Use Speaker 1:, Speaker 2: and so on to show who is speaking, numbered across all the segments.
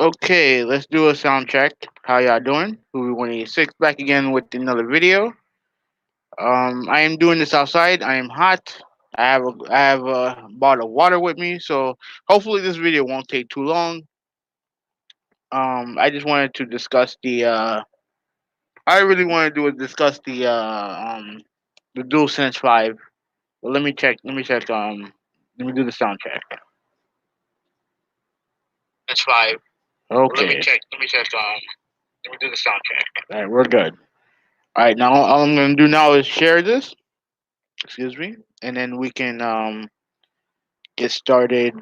Speaker 1: Okay, let's do a sound check. How y'all doing? Who 186 back again with another video. I am doing this outside. I am hot. I have a bottle of water with me, so hopefully this video won't take too long. I just wanted to discuss I really want to do is discuss the DualSense 5. But let me check. Let me check. Let me do the sound check. It's 5. Okay. Let me check. Let me check. Let me do the sound check. All right, we're good. All right, now all I'm gonna do now is share this. Excuse me, and then we can get started.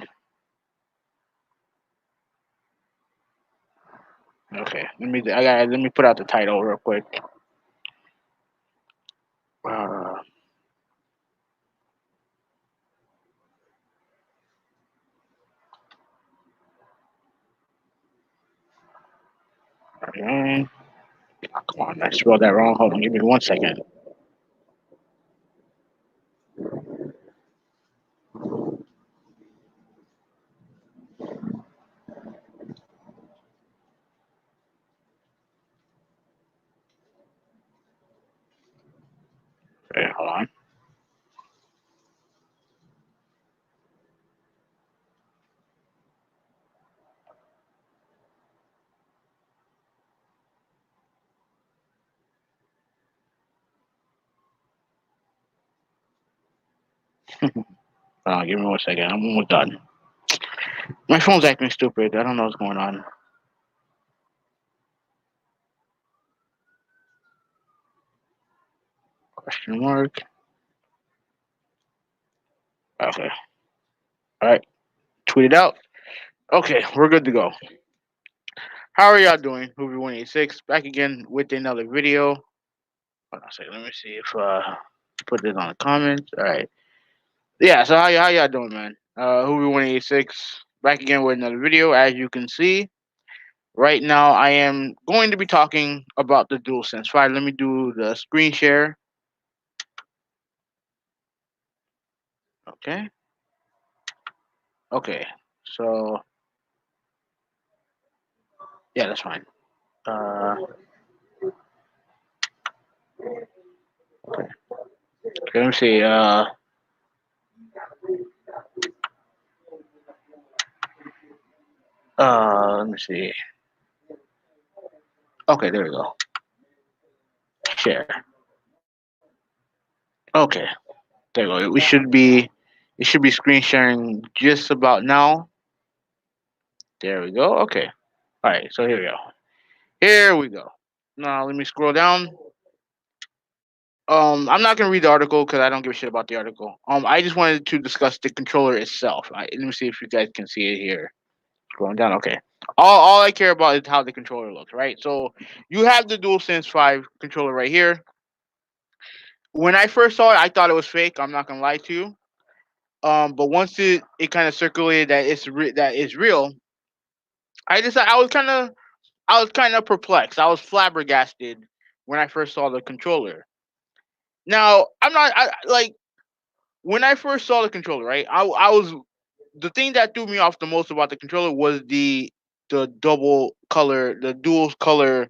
Speaker 1: Okay, let me put out the title real quick. Uh, okay. Oh, come on, I spelled that wrong. Hold on, give me 1 second. Okay, hold on. Give me 1 second. I'm almost done. My phone's acting stupid. I don't know what's going on. Question mark. Okay. All right. Tweet it out. Okay, we're good to go. How are y'all doing? Hoovy186 back again with another video. Hold on a second. Let me see if put this on the comments. All right. Yeah. So how y'all doing, man? Hoovy186 back again with another video. As you can see, right now I am going to be talking about the DualSense 5. Let me do the screen share. Okay. Okay. So yeah, that's fine. Uh, okay. Okay, let me see. Let me see. Okay, there we go. Share. Okay, there we go. It should be screen sharing just about now. There we go. Okay. All right. So here we go. Here we go. Now let me scroll down. I'm not gonna read the article because I don't give a shit about the article. I just wanted to discuss the controller itself. Let me see if you guys can see it here. Scrolling down. Okay. All I care about is how the controller looks, right? So you have the DualSense 5 controller right here. When I first saw it, I thought it was fake. I'm not gonna lie to you. But once it kind of circulated that that it's real, I was kind of perplexed. I was flabbergasted when I first saw the controller. Now I'm not like when I first saw the controller, right? I was the thing that threw me off the most about the controller was the double color, the dual color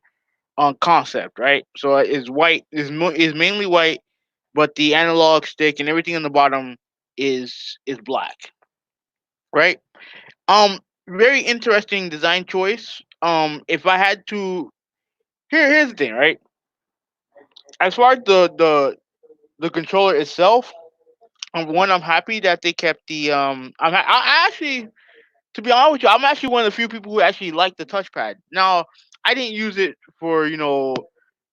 Speaker 1: concept, right? So it's white, is mainly white, but the analog stick and everything on the bottom is black, right? Very interesting design choice. If I had to, here's the thing, right? As far as the controller itself, I'm happy that they kept the I actually, to be honest with you, I'm actually one of the few people who actually like the touchpad. Now, I didn't use it for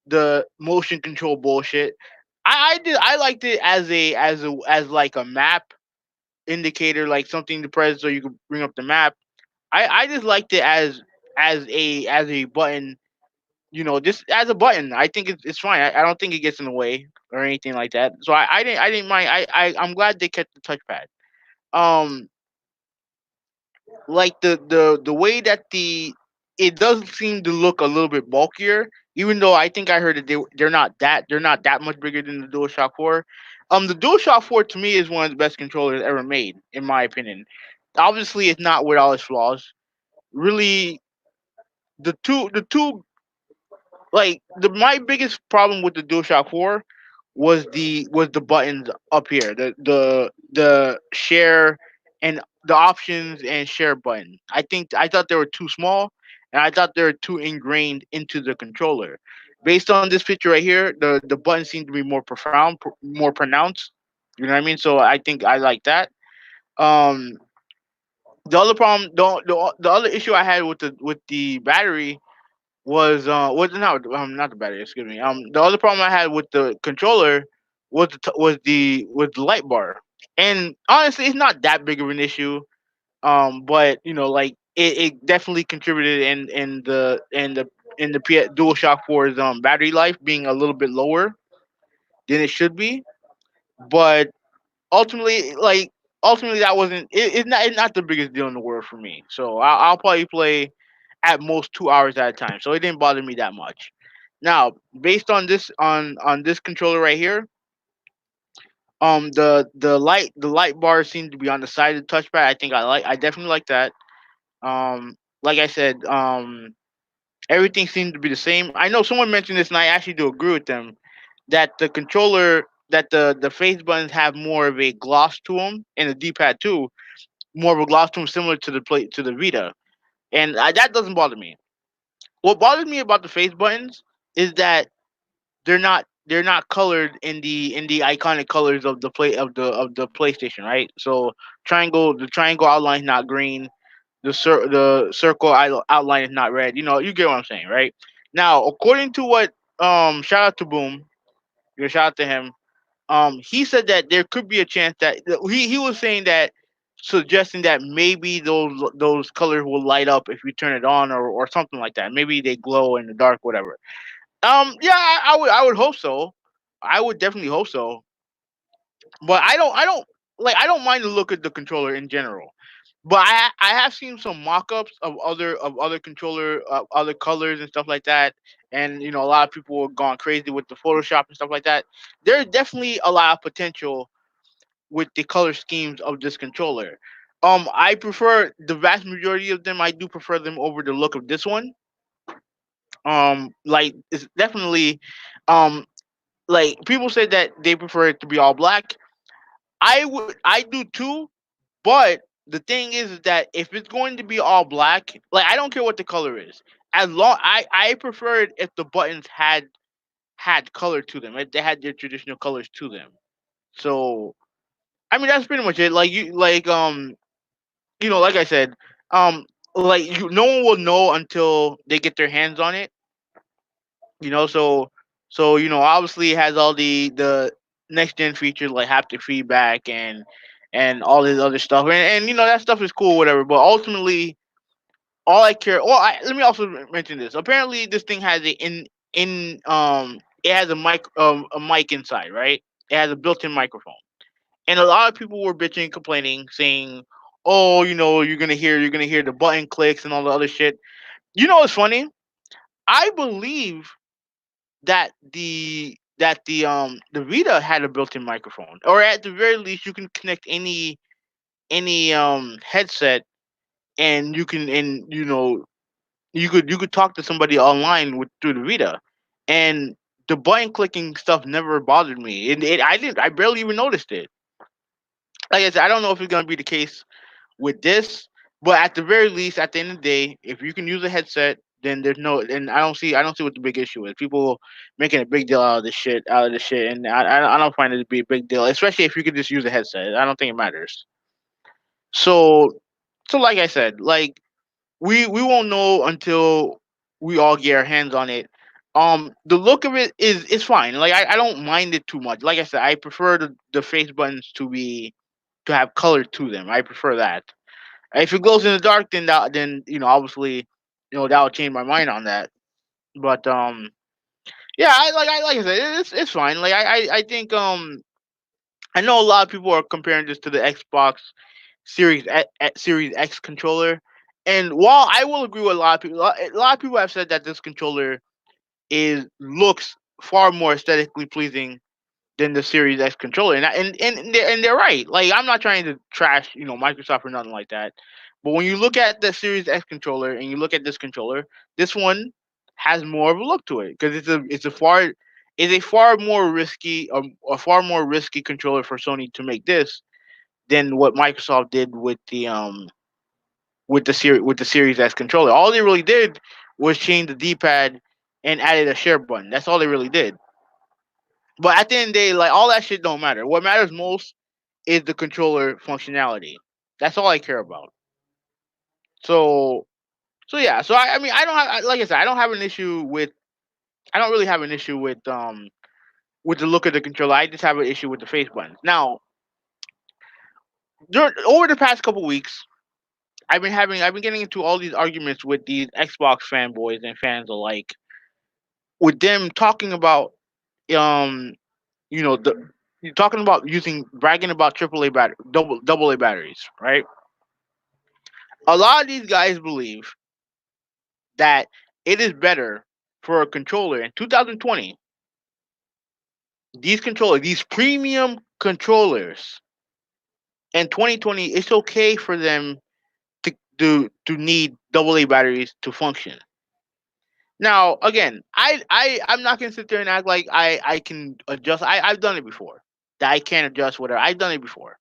Speaker 1: the motion control bullshit. I liked it as like a map indicator, like something to press so you could bring up the map. I just liked it as a button, just as a button. I think it's fine. I don't think it gets in the way or anything like that. So I didn't mind. I'm glad they kept the touchpad. Um, like the way that it does seem to look a little bit bulkier, even though I think I heard that they're not that much bigger than the DualShock 4. The DualShock 4 to me is one of the best controllers ever made, in my opinion. Obviously, it's not without its flaws. Really, the two like the my biggest problem with the DualShock 4 was the buttons up here, the share and the options and share button. I thought they were too small, and I thought they were too ingrained into the controller. Based on this picture right here, the buttons seem to be more profound, more pronounced. You know what I mean? So I think I like that. Um, the other problem, the other issue I had with the battery was not the battery. Excuse me. The other problem I had with the controller was the light bar, and honestly, it's not that big of an issue. But like it definitely contributed in the DualShock 4's battery life being a little bit lower than it should be. But ultimately, like ultimately, that wasn't it's not the biggest deal in the world for me. So I'll probably play at most 2 hours at a time. So it didn't bother me that much. Now, based on this controller right here, the light bar seemed to be on the side of the touchpad. I definitely like that. Like I said, everything seemed to be the same. I know someone mentioned this, and I actually do agree with them that the face buttons have more of a gloss to them, and the D-pad too, more of a gloss to them, similar to the Vita, and that doesn't bother me. What bothers me about the face buttons is that they're not colored in the iconic colors of the PlayStation, right? So the triangle outline is not green, the circle outline is not red. You get what I'm saying, right? Now, according to what shout out to Boom, shout out to him. He said that there could be a chance that he was saying that, suggesting that maybe those colors will light up if you turn it on, or something like that. Maybe they glow in the dark, whatever. Yeah, I would hope so. I would definitely hope so. But I don't mind the look of the controller in general. But I have seen some mock-ups of other controller, other colors and stuff like that. And a lot of people have gone crazy with the Photoshop and stuff like that. There's definitely a lot of potential with the color schemes of this controller. I prefer the vast majority of them. I do prefer them over the look of this one. Like it's definitely, um, like people say that they prefer it to be all black. I do too, but the thing is that if it's going to be all black, like I don't care what the color is. As long I prefer it if the buttons had color to them, if they had their traditional colors to them. So I mean that's pretty much it. Like I said, um no one will know until they get their hands on it. So obviously it has all the next gen features like haptic feedback and all this other stuff, and that stuff is cool, whatever. But ultimately, all I care. Well, let me also mention this. Apparently, this thing has it has a mic inside, right? It has a built-in microphone, and a lot of people were bitching, complaining, saying, "Oh, you're gonna hear the button clicks and all the other shit." What's funny? I believe that the Vita had a built-in microphone, or at the very least, you can connect any headset, and you could talk to somebody online through the Vita, and the button clicking stuff never bothered me. I barely even noticed it. Like I said, I don't know if it's gonna be the case with this, but at the very least, at the end of the day, if you can use a headset, then there's no, and I don't see what the big issue is. People making a big deal out of this shit, and I don't find it to be a big deal, especially if you could just use a headset. I don't think it matters. So, like I said, like we won't know until we all get our hands on it. The look of it is fine. Like I don't mind it too much. Like I said, I prefer the face buttons to have color to them. I prefer that. If it glows in the dark, then obviously that will change my mind on that. But yeah, like I said, it's fine. Like I think I know a lot of people are comparing this to the Xbox Series X controller, and while I will agree with a lot of people have said that this controller is looks far more aesthetically pleasing than the Series X controller, and they're right. Like I'm not trying to trash Microsoft or nothing like that, But when you look at the Series X controller and you look at this controller, this one has more of a look to it because it's a far more risky a far more risky controller for Sony to make this than what Microsoft did with the Series S controller. All they really did was change the D-pad and added a share button. That's all they really did. But at the end of the day, like all that shit don't matter. What matters most is the controller functionality. That's all I care about. So yeah. So I mean I don't have like I said I don't have an issue with I don't really have an issue with the look of the controller. I just have an issue with the face buttons. Now over the past couple weeks, I've been getting into all these arguments with these Xbox fanboys and fans alike, with them talking about um the talking about using bragging about AAA double A batteries, right? A lot of these guys believe that it is better for a controller in 2020. These premium controllers in 2020, it's okay for them to need double A batteries to function. Now, again, I'm not gonna sit there and act like I can adjust. I've done it before. That I can't adjust whatever. I've done it before.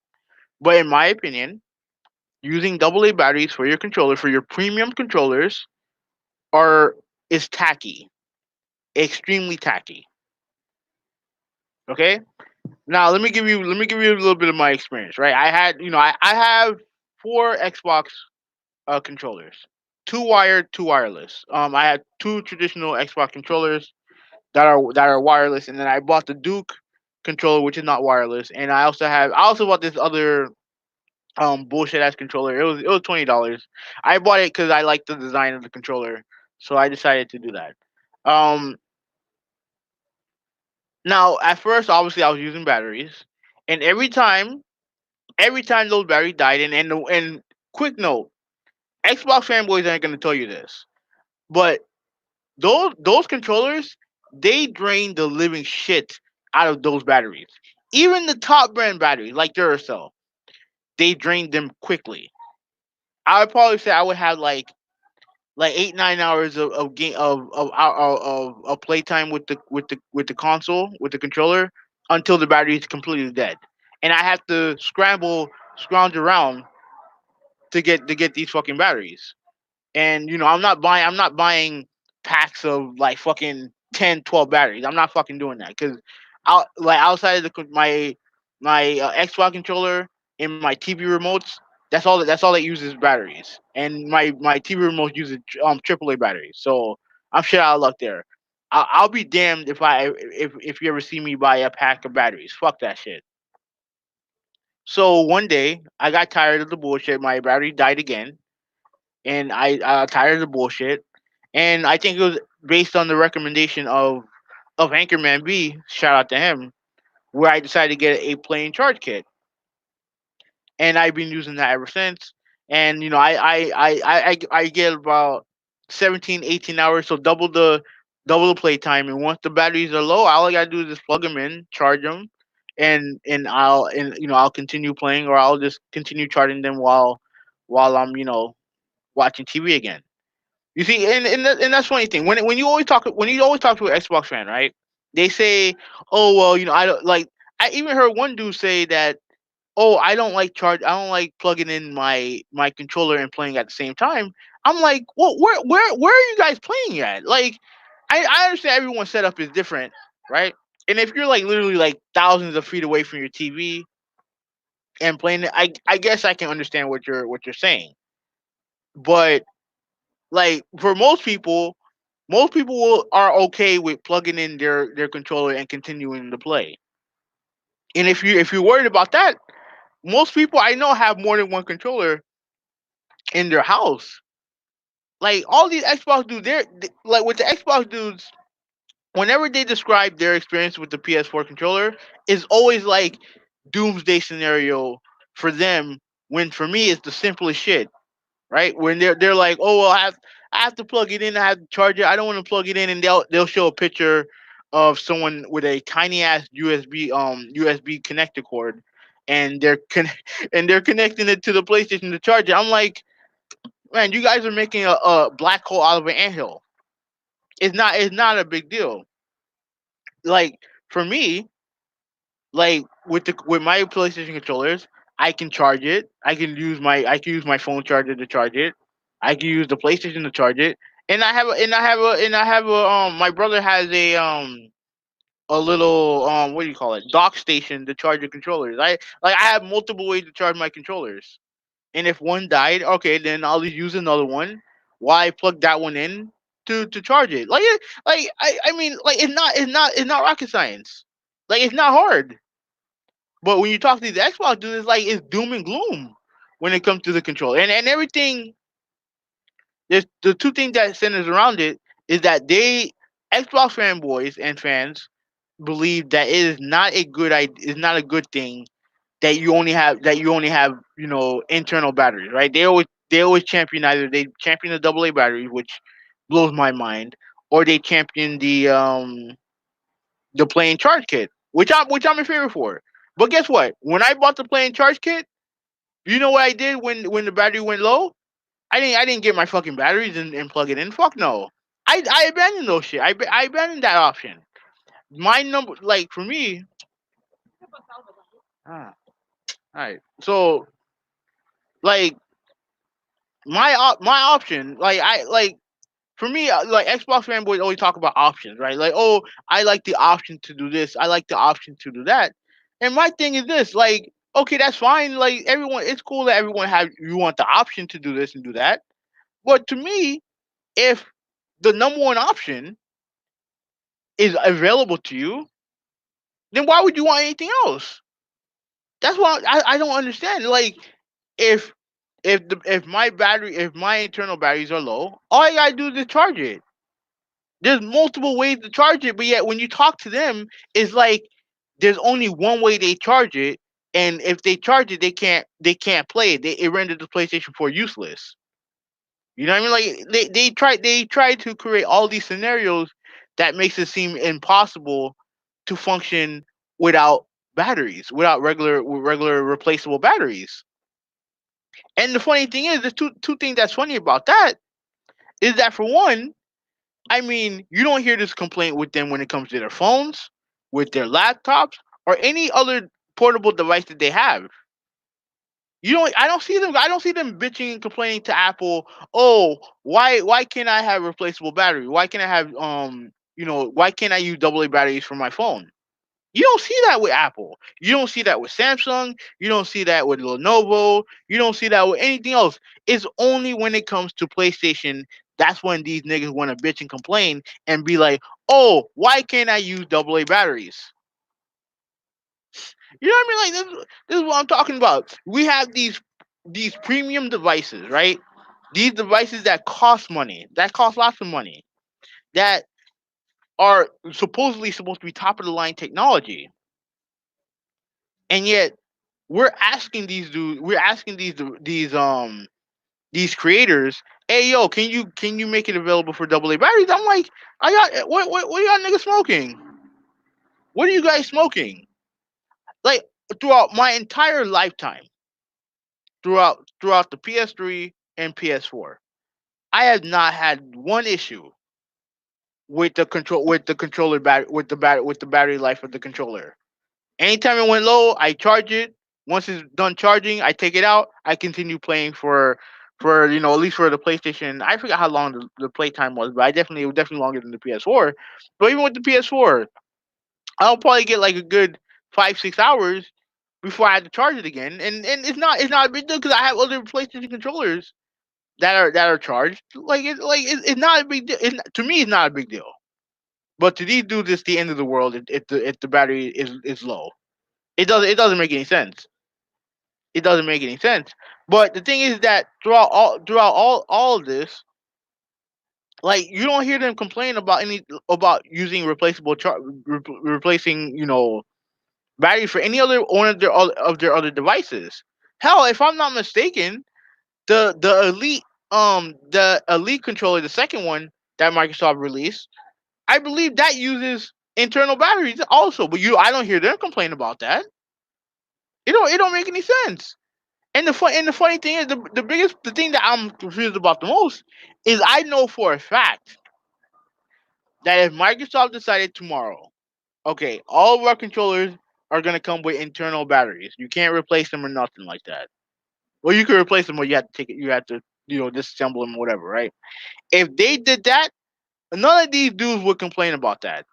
Speaker 1: But in my opinion, using double A batteries for your controller for your premium controllers are is tacky, extremely tacky. Okay. Now let me give you a little bit of my experience. Right. I have four Xbox controllers, two wired, two wireless. I had two traditional Xbox controllers that are wireless, and then I bought the Duke controller, which is not wireless, and I also bought this other bullshit ass controller. It was $20. I bought it because I liked the design of the controller, so I decided to do that. Um, Now at first, obviously, I was using batteries, and every time those batteries died, and quick note, Xbox fanboys aren't gonna tell you this, but those controllers, they drain the living shit out of those batteries. Even the top brand batteries like Duracell, they drain them quickly. I would probably say I would have like 8 9 hours of game of playtime with the console with the controller until the battery is completely dead, and I have to scrounge around to get these fucking batteries. And I'm not buying packs of like fucking 10 12 batteries. I'm not fucking doing that because outside of my Xbox controller and my TV remotes, that's all that uses batteries. And my TV remote uses AAA batteries. So I'm shit out of luck there. I'll be damned if you ever see me buy a pack of batteries. Fuck that shit. So one day I got tired of the bullshit. My battery died again, and I tired of the bullshit. And I think it was based on the recommendation of Anchorman B. Shout out to him, where I decided to get a plain charge kit, and I've been using that ever since. And I get about 17 18 hours, so double the play time. And once the batteries are low, all I gotta do is just plug them in, charge them, and I'll continue playing, or I'll just continue charging them while I'm watching TV again. You see, and that's funny thing. When you always talk to an Xbox fan, right? They say, "Oh well, I don't like." I even heard one dude say that, "Oh, I don't like plugging in my controller and playing at the same time." I'm like, "Well, where are you guys playing at?" Like, I understand everyone's setup is different, right? And if you're like literally like thousands of feet away from your TV and playing it, I guess I can understand what you're saying. But like for most people are okay with plugging in their controller and continuing to play. And if you're worried about that, most people I know have more than one controller in their house. Like all these Xbox dudes, like with the Xbox dudes, whenever they describe their experience with the PS4 controller, it's always like doomsday scenario for them. When for me, it's the simplest shit. Right? When they're like, oh well, I have to plug it in, I have to charge it. I don't want to plug it in, and they'll show a picture of someone with a tiny ass USB connector cord, and and they're connecting it to the PlayStation to charge it. I'm like, Man, you guys are making a black hole out of an anthill. It's not a big deal. Like for me, like with my PlayStation controllers, I can charge it. I can use my phone charger to charge it. I can use the PlayStation to charge it. And my brother has a little what do you call it, dock station to charge the controllers. I have multiple ways to charge my controllers. And if one died, okay, then I'll just use another one while I plug that one in to charge it. I mean, like it's not rocket science. Like it's not hard. But when you talk to these Xbox dudes, it's like it's doom and gloom when it comes to the controller. And everything. There's the two things that centers around it is that Xbox fanboys and fans believe that it is not a good idea. It's not a good thing that you only have internal batteries, right? They always champion, either they champion the AA batteries, which blows my mind, or they champion the plain charge kit, which I'm in favor for. But guess what? When I bought the plain charge kit, you know what I did when the battery went low? I didn't get my fucking batteries and plug it in. Fuck no. I abandoned those shit. I abandoned that option. My number, like for me. Ah, all right. So like my option, for me, like Xbox fanboys always talk about options, right? Like, oh, I like the option to do this. I like the option to do that. And my thing is this, like, okay, that's fine. Like everyone, it's cool that everyone have you want the option to do this and do that. But to me, if the number one option is available to you, then why would you want anything else? That's what I don't understand. Like, if if my internal batteries are low, all I gotta do is just charge it. There's multiple ways to charge it, but yet when you talk to them, it's like there's only one way they charge it, and if they charge it, they can't play it. It renders the PlayStation 4 useless. You know what I mean? Like they try to create all these scenarios that makes it seem impossible to function without batteries, without regular replaceable batteries. And the funny thing is, the two things that's funny about that is that, for one, I mean, you don't hear this complaint with them when it comes to their phones, with their laptops, or any other portable device that they have. You don't. I don't see them. I don't see them bitching and complaining to Apple. Oh, why can't I have replaceable battery? Why can't I have why can't I use AA batteries for my phone? You don't see that with Apple. You don't see that with Samsung. You don't see that with Lenovo. You don't see that with anything else. It's only when it comes to PlayStation that's when these niggas want to bitch and complain and be like, "Oh, why can't I use AA batteries?" You know what I mean? Like this is what I'm talking about. We have these premium devices, right? These devices that cost money, that cost lots of money, that are supposedly supposed to be top of the line technology, and yet we're asking these creators, hey yo, can you make it available for AA batteries? I'm like, I got what are y'all niggas smoking? What are you guys smoking? Like throughout my entire lifetime, throughout the PS3 and PS4, I have not had one issue with the controller battery with the battery life of the controller. Anytime it went low, I charge it. Once it's done charging, I take it out. I continue playing for at least for the PlayStation. I forgot how long the play time was, but it was definitely longer than the PS4. But even with the PS4, I'll probably get like a good 5 6 hours before I have to charge it again. And it's not a big deal because I have other PlayStation controllers that are charged. It's not a big deal. To me, it's not a big deal. But to these dudes, it's the end of the world if the battery is low. It doesn't make any sense. It doesn't make any sense. But the thing is that throughout all of this, like you don't hear them complain about using replacing batteries for any other one of their other devices. Hell, if I'm not mistaken, the elite controller, the second one that Microsoft released, I believe that uses internal batteries also. But I don't hear them complain about that. It don't make any sense. And the funny thing is the thing that I'm confused about the most is I know for a fact that if Microsoft decided tomorrow, okay, all of our controllers are gonna come with internal batteries. You can't replace them or nothing like that. Well, you can replace them, but you have to take it. You have to, disassemble them or whatever, right? If they did that, none of these dudes would complain about that.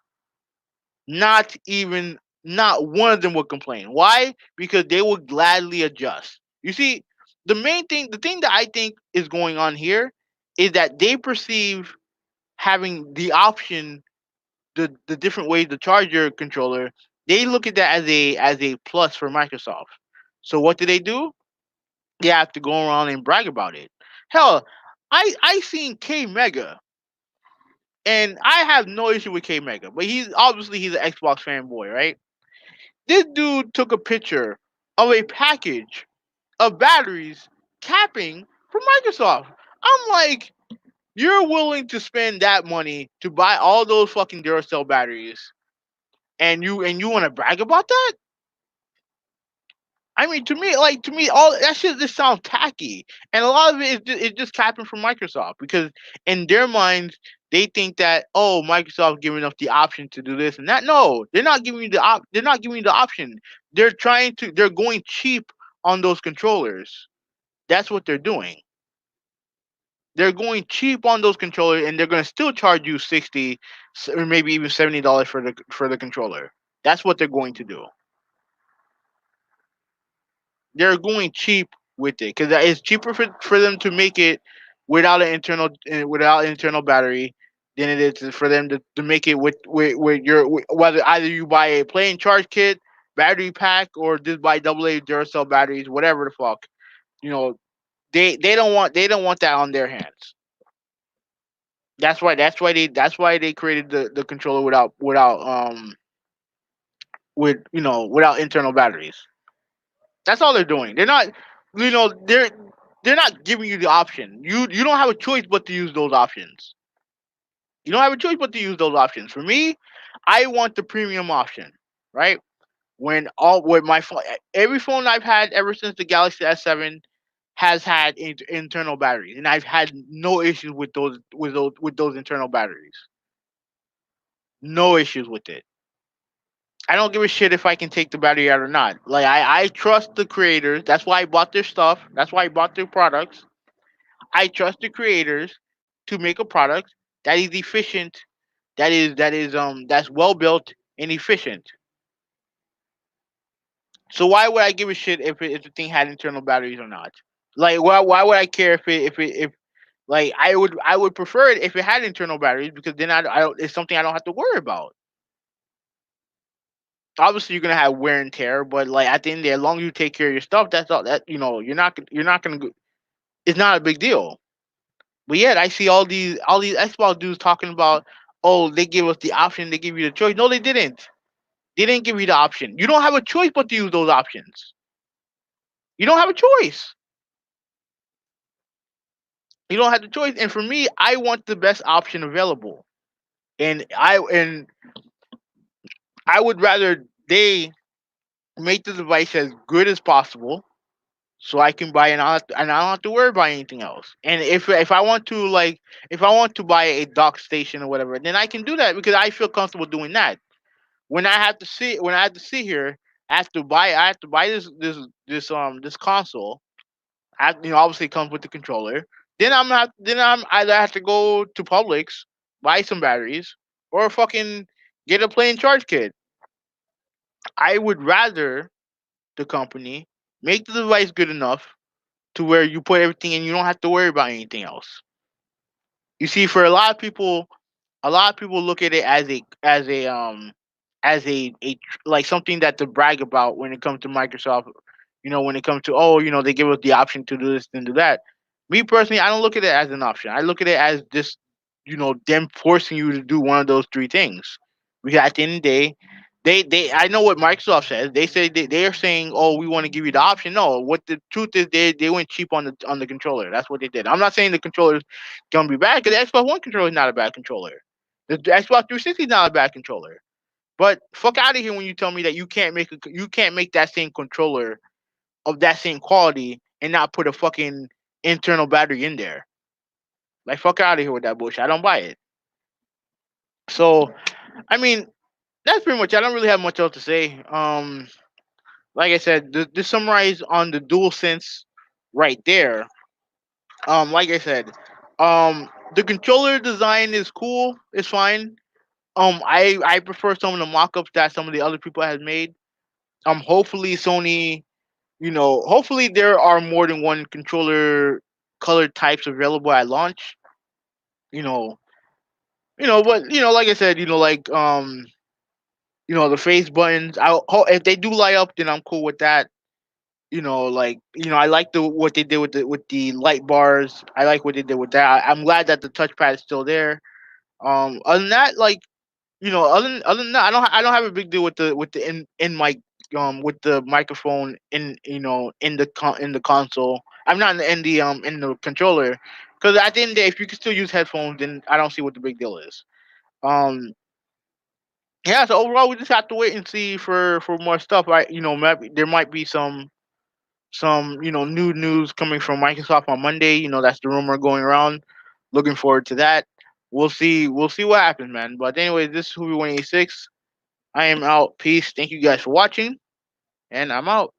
Speaker 1: Not even, not one of them would complain. Why? Because they would gladly adjust. You see, the thing that I think is going on here is that they perceive having the option, the different ways to charge your controller. They look at that as a plus for Microsoft. So what do? They have to go around and brag about it. Hell, I seen K Mega, and I have no issue with K Mega, but he's an Xbox fanboy, right? This dude took a picture of a package of batteries capping from Microsoft. I'm like, you're willing to spend that money to buy all those fucking Duracell batteries, and you want to brag about that? I mean, to me, all that shit just sounds tacky, and a lot of it is just capping from Microsoft because in their minds they think that, oh, Microsoft giving us the option to do this and that. No, they're not giving you they're not giving you the option. They're going cheap on those controllers. That's what they're doing. They're going cheap on those controllers, and they're going to still charge you 60 or maybe even $70 for the controller. That's what they're going to do. They're going cheap with it because it's cheaper for them to make it without internal battery than it is for them to make it with whether either you buy a plain charge kit, battery pack, or just buy AA Duracell batteries, whatever the fuck. You know, they don't want that on their hands. That's why they created the controller without internal batteries. That's all they're doing. They're not, you know, they're not giving you the option. You don't have a choice but to use those options. You don't have a choice but to use those options. For me, I want the premium option, right? When all with my phone, every phone I've had ever since the Galaxy S7 has had internal batteries, and I've had no issues with those internal batteries. No issues with it. I don't give a shit if I can take the battery out or not. Like I trust the creators. That's why I bought their stuff. That's why I bought their products. I trust the creators to make a product that is efficient, that's well built and efficient. So why would I give a shit if the thing had internal batteries or not? Like why would I care if like I would prefer it if it had internal batteries because then I don't, it's something I don't have to worry about. Obviously you're gonna have wear and tear, but like at the end of the day, as long as you take care of your stuff, that's all. That you're not gonna. It's not a big deal. But yet I see all these Xbox dudes talking about, oh, they give us the option, they give you the choice. No, they didn't. They didn't give you the option. You don't have a choice but to use those options. You don't have a choice. You don't have the choice. And for me, I want the best option available. And I would rather they make the device as good as possible so I can buy and I don't have to worry about anything else. And if I want to if I want to buy a dock station or whatever, then I can do that because I feel comfortable doing that. When I have to sit here, I have to buy this console. Obviously it comes with the controller. Then I'm either have to go to Publix, buy some batteries, or fucking get a plain charge kit. I would rather the company make the device good enough to where you put everything in, you don't have to worry about anything else. You see, for a lot of people look at it as like something that to brag about when it comes to Microsoft. When it comes to, oh, they give us the option to do this and do that. Me personally, I don't look at it as an option. I look at it as just them forcing you to do one of those three things. Because at the end of the day, they I know what Microsoft says. They say they are saying, oh, we want to give you the option. No, what the truth is, they went cheap on the controller. That's what they did. I'm not saying the controller is gonna be bad because the Xbox One controller is not a bad controller. The Xbox 360 is not a bad controller. But fuck out of here when you tell me that you can't make that same controller of that same quality and not put a fucking internal battery in there. Like fuck out of here with that bullshit. I don't buy it. So I mean, that's pretty much. I don't really have much else to say. Like I said, the summarize on the dual sense right there. Like I said, the controller design is cool. It's fine. I prefer some of the mock-ups that some of the other people have made. Hopefully Sony, hopefully there are more than one controller color types available at launch. You know, but like I said, the face buttons. If they do light up, then I'm cool with that. I like what they did with the light bars. I like what they did with that. I'm glad that the touchpad is still there. Other than that, other than that, I don't have a big deal with the in mic with the microphone in the console. I'm not in the controller, because at the end of the day, if you can still use headphones, then I don't see what the big deal is. Um, yeah. So overall, we just have to wait and see for more stuff. Right? Maybe there might be some new news coming from Microsoft on Monday. That's the rumor going around. Looking forward to that. We'll see. We'll see what happens, man. But anyway, this is Who 186. I am out. Peace. Thank you guys for watching, and I'm out.